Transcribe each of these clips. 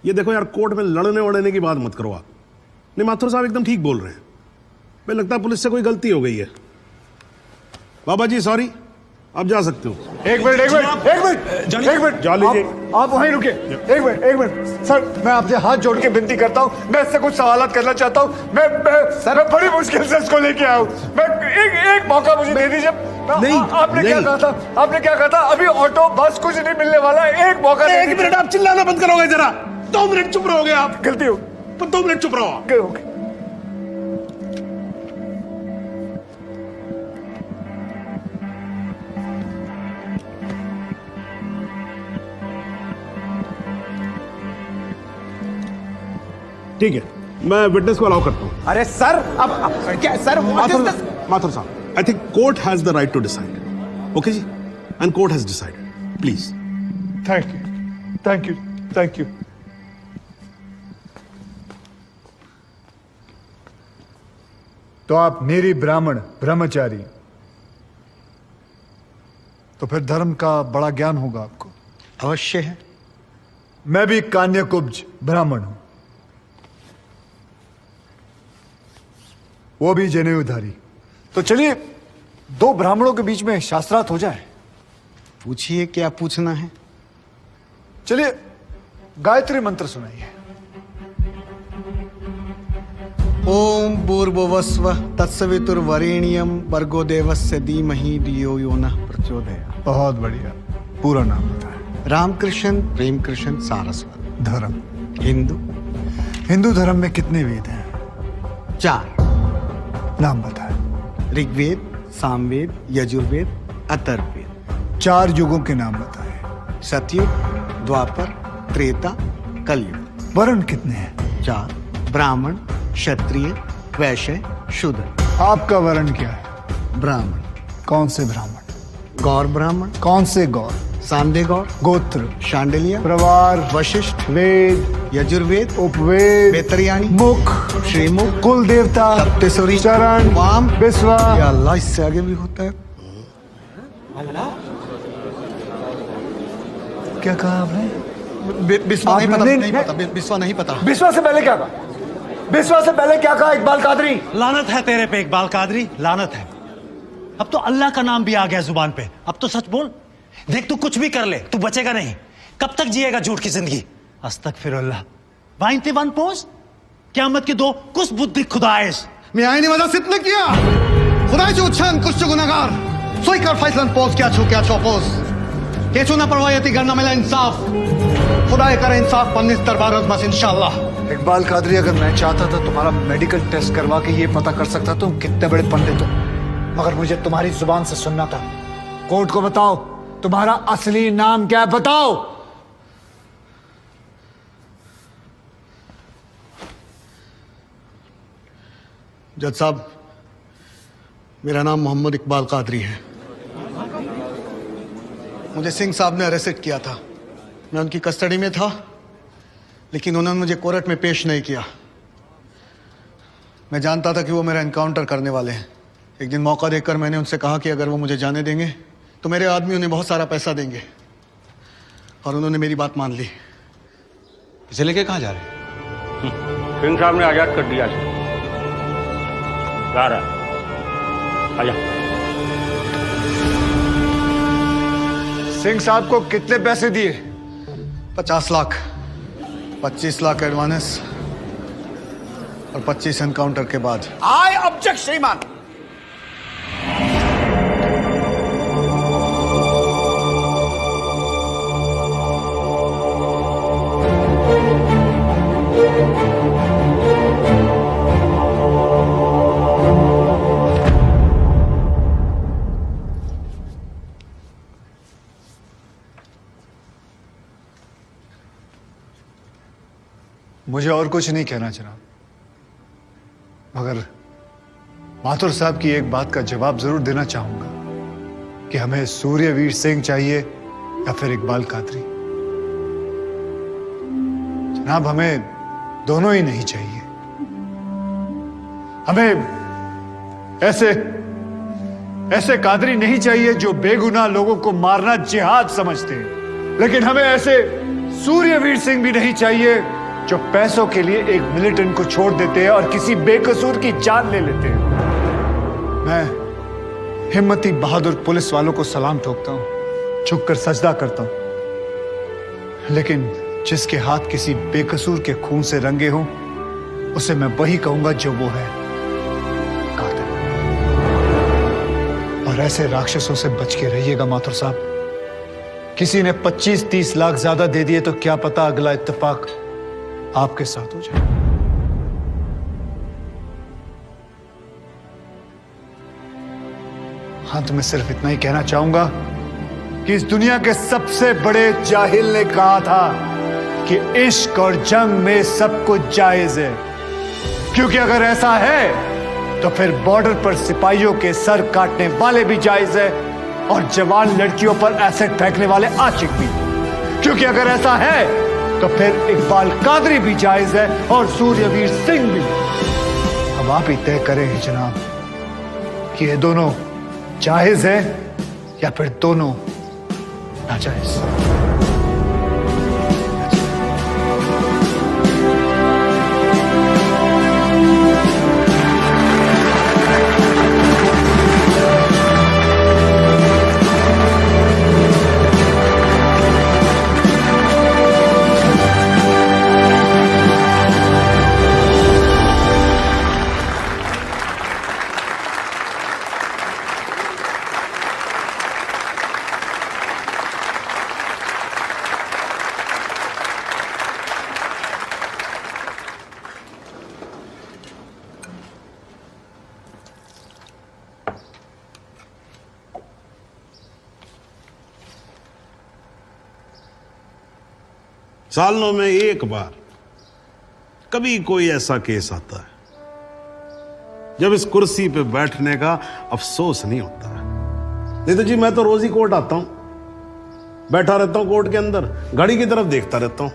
ये देखो यार, कोर्ट में लड़ने वड़ने की बात मत करो आप। नहीं, माथुर साहब एकदम ठीक बोल रहे हैं। मुझे लगता है पुलिस से कोई गलती हो गई है। बाबा जी सॉरी, आप जा सकते हो। एक मिनट जा लीजिए। आप वहीं रुके। एक मिनट सर, मैं आपसे हाथ जोड़ के विनती करता हूँ, मैं इससे कुछ सवालात करना चाहता हूँ। मैं बड़ी मुश्किल से इसको लेके आया हूँ। मैं एक मौका मुझे दे दीजिए। नहीं, आपने क्या कहा था? आपने क्या कहा था? अभी ऑटो बस कुछ नहीं मिलने वाला है, एक मौका। एक मिनट, आप चिल्लाना बंद करोगे जरा? 2 मिनट चुप रहोगे आप? गलती हो, तो 2 मिनट चुप रहो। ओके। ठीक है, मैं विटनेस को अलाउ करता हूँ। अरे सर, अब क्या सर? माथुर साहब, I think court has the right to decide. Okay ji, and court has decided. Please. Thank you. तो आप मेरी ब्राह्मण ब्रह्मचारी, तो फिर धर्म का बड़ा ज्ञान होगा आपको। अवश्य है। मैं भी कान्यकुब्ज ब्राह्मण हूं, वो भी जनेऊधारी। तो चलिए 2 ब्राह्मणों के बीच में शास्त्रार्थ हो जाए। पूछिए, क्या पूछना है? चलिए गायत्री मंत्र सुनाइए। ओम भूर्भुवस्व तत्सवितुर्वरेण्यम भर्गो देवस्य धीमहि धियो यो नः प्रचोदयात्। बहुत बढ़िया, पूरा नाम बताएं। रामकृष्ण प्रेम कृष्ण सारस्वत। धर्म? हिंदू धर्म में कितने वेद हैं? 4। नाम बताएं। ऋग्वेद, सामवेद, यजुर्वेद, अथर्ववेद। 4 युगों के नाम बताएं। सतयुग, द्वापर, त्रेता, कलयुग। वर्ण कितने हैं? 4। ब्राह्मण, क्षत्रिय, वैश्य, शूद्र। आपका वर्ण क्या है? ब्राह्मण। कौन से ब्राह्मण? गौर ब्राह्मण। कौन से गौर? सांदे गौर। गोत्र? शांडिल्य, प्रवार? वशिष्ठ, वेद? यजुर्वेद, उपवेद? बेतरियाणी, मुख? श्रीमुख, कुल देवता? सप्तसुरी, चरण? वाम, बिस्वा? या अल्लाह, इससे आगे भी होता है। क्या कहा आपने? बिस्वा नहीं पता, आपने- नहीं पता, बिस्वा नहीं पता। बिस्वा से पहले क्या कहा? बिस्वा से पहले क्या कहा इकबाल कादरी? लानत है तेरे पे इकबाल कादरी, लानत है। अब तो अल्लाह का नाम भी आ गया जुबान पे। अब तो सच बोल। देख, तू कुछ भी कर ले, तू बचेगा नहीं। कब तक जिएगा झूठ की जिंदगी? अस्तगफिरुल्लाह। वाइंते वन पोज क़यामत के 2 कुछ बुद्धि खुदाइश मैं आईने वाला सिद्ध किया खुदा जो उच्छन कुछ गुनाहगार सोई कर फैसलन पोज क्या छो केचो ना परवायती करना मिला इंसाफ खुदा कर इंसाफ पन्निस दरबार बस इंशाअल्लाह। इकबाल कादरी, अगर मैं चाहता था तुम्हारा मेडिकल टेस्ट करवा के ये पता कर सकता तुम कितने बड़े पंडित हो, मगर मुझे तुम्हारी जुबान से सुनना था। कोर्ट को बताओ तुम्हारा असली नाम क्या है, बताओ। जज साहब, मेरा नाम मोहम्मद इकबाल कादरी है। मुझे सिंह साहब ने अरेस्ट किया था। मैं उनकी कस्टडी में था, लेकिन उन्होंने मुझे कोर्ट में पेश नहीं किया। मैं जानता था कि वो मेरा एनकाउंटर करने वाले हैं। एक दिन मौका देकर मैंने उनसे कहा कि अगर वो मुझे जाने देंगे तो मेरे आदमी उन्हें बहुत सारा पैसा देंगे, और उन्होंने मेरी बात मान ली। इसे लेके कहाँ जा रहे? सिंह साहब ने आजाद कर दिया। जा रहा है, आजा। सिंह साहब को कितने पैसे दिए? 50 लाख, 25 लाख एडवांस और 25 एनकाउंटर के बाद। आई ऑब्जेक्ट श्रीमान। मुझे और कुछ नहीं कहना जनाब, मगर माथुर साहब की एक बात का जवाब जरूर देना चाहूंगा कि हमें सूर्यवीर सिंह चाहिए या फिर इकबाल कादरी। जनाब, हमें दोनों ही नहीं चाहिए। हमें ऐसे कादरी नहीं चाहिए जो बेगुनाह लोगों को मारना जिहाद समझते हैं, लेकिन हमें ऐसे सूर्यवीर सिंह भी नहीं चाहिए जो पैसों के लिए एक मिलिटेंट को छोड़ देते हैं और किसी बेकसूर की जान ले लेते हैं। मैं हिम्मती बहादुर पुलिस वालों को सलाम ठोकता हूं, झुककर सजदा करता हूं, लेकिन जिसके हाथ किसी बेकसूर के खून से रंगे हों उसे मैं वही कहूंगा जो वो है, कातिल। और ऐसे राक्षसों से बच के रहिएगा माथुर साहब। किसी ने 25-30 लाख ज्यादा दे दिए तो क्या पता अगला इत्तेफाक आपके साथ हो जाए। अंत में सिर्फ इतना ही कहना चाहूंगा कि इस दुनिया के सबसे बड़े जाहिल ने कहा था कि इश्क और जंग में सब कुछ जायज है, क्योंकि अगर ऐसा है तो फिर बॉर्डर पर सिपाहियों के सर काटने वाले भी जायज है और जवान लड़कियों पर एसिड फेंकने वाले आशिक भी, क्योंकि अगर ऐसा है तो फिर इकबाल कादरी भी जायज है और सूर्यवीर सिंह भी। अब आप ही तय करें जनाब कि ये दोनों जायज है या फिर दोनों नाजायज। सालों में एक बार कभी कोई ऐसा केस आता है जब इस कुर्सी पे बैठने का अफसोस नहीं होता है। नहीं तो जी मैं तो रोज ही कोर्ट आता हूं, बैठा रहता हूं कोर्ट के अंदर, घड़ी की तरफ देखता रहता हूं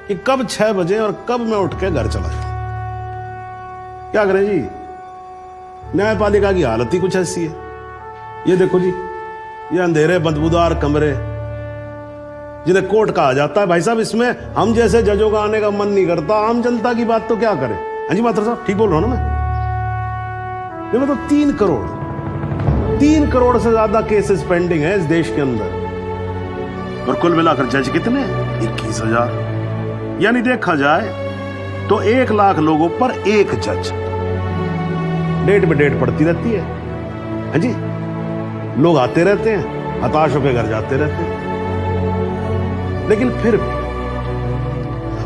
कि कब 6 बजे और कब मैं उठ के घर चला जाऊं। क्या करें जी, न्यायपालिका की हालत ही कुछ ऐसी है। ये देखो जी, ये अंधेरे बदबूदार कमरे जिन्हें कोर्ट कहा जाता है, भाई साहब इसमें हम जैसे जजों का आने का मन नहीं करता। आम जनता की बात तो क्या करें। हाँ जी माथुर साहब, ठीक बोल रहा हूं ना मैं? ये मतलब 3 करोड़ से ज्यादा केसेस पेंडिंग है इस देश के अंदर, और कुल मिलाकर जज कितने? 21,000। यानी देखा जाए तो 1 लाख लोगों पर 1 जज। डेट पे डेट पड़ती रहती है। हाँ जी, लोग आते रहते हैं, हताश होकर घर जाते रहते हैं। लेकिन फिर भी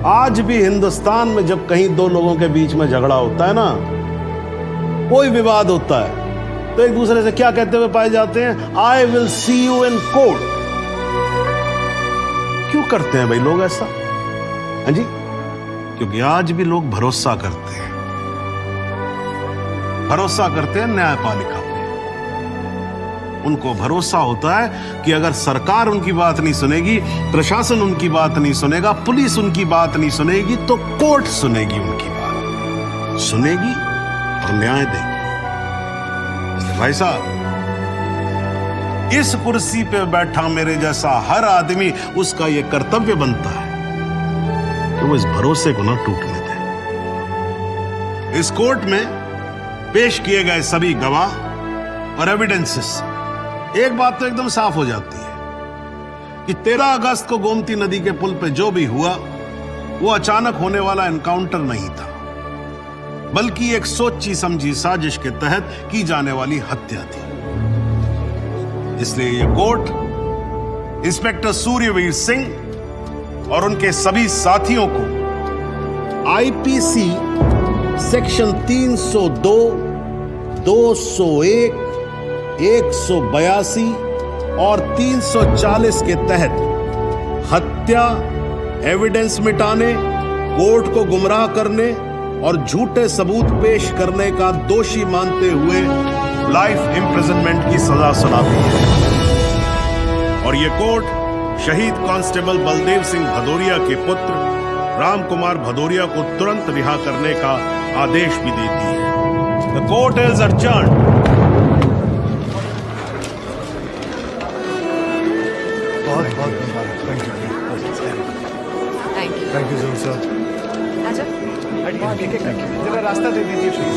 आज भी हिंदुस्तान में जब कहीं 2 लोगों के बीच में झगड़ा होता है ना, कोई विवाद होता है, तो एक दूसरे से क्या कहते हुए पाए जाते हैं? I will see you in court. क्यों करते हैं भाई लोग ऐसा? हाँ जी, क्योंकि आज भी लोग भरोसा करते हैं, न्यायपालिका पे। उनको भरोसा होता है कि अगर सरकार उनकी बात नहीं सुनेगी, प्रशासन उनकी बात नहीं सुनेगा, पुलिस उनकी बात नहीं सुनेगी, तो कोर्ट सुनेगी उनकी बात, सुनेगी और न्याय देगी। भाई साहब, इस कुर्सी पे बैठा मेरे जैसा हर आदमी, उसका यह कर्तव्य बनता है कि वो इस भरोसे को ना टूटने दे। इस कोर्ट में पेश किए गए सभी गवाह और एविडेंसेस, एक बात तो एकदम साफ हो जाती है कि 13 अगस्त को गोमती नदी के पुल पे जो भी हुआ वो अचानक होने वाला एनकाउंटर नहीं था, बल्कि एक सोची समझी साजिश के तहत की जाने वाली हत्या थी। इसलिए ये कोर्ट इंस्पेक्टर सूर्यवीर सिंह और उनके सभी साथियों को आईपीसी सेक्शन 302, 201, 182 और 340 के तहत हत्या, एविडेंस मिटाने, कोर्ट को गुमराह करने और झूठे सबूत पेश करने का दोषी मानते हुए लाइफ इम्प्रिजनमेंट की सजा सुनाती है। और यह कोर्ट शहीद कांस्टेबल बलदेव सिंह भदौरिया के पुत्र राम कुमार भदौरिया को तुरंत रिहा करने का आदेश भी देती है। The court is adjourned। बहुत बहुत धन्यवाद। Thank you Thank you. Sir. आजा। जरा रास्ता दे दीजिए प्लीज।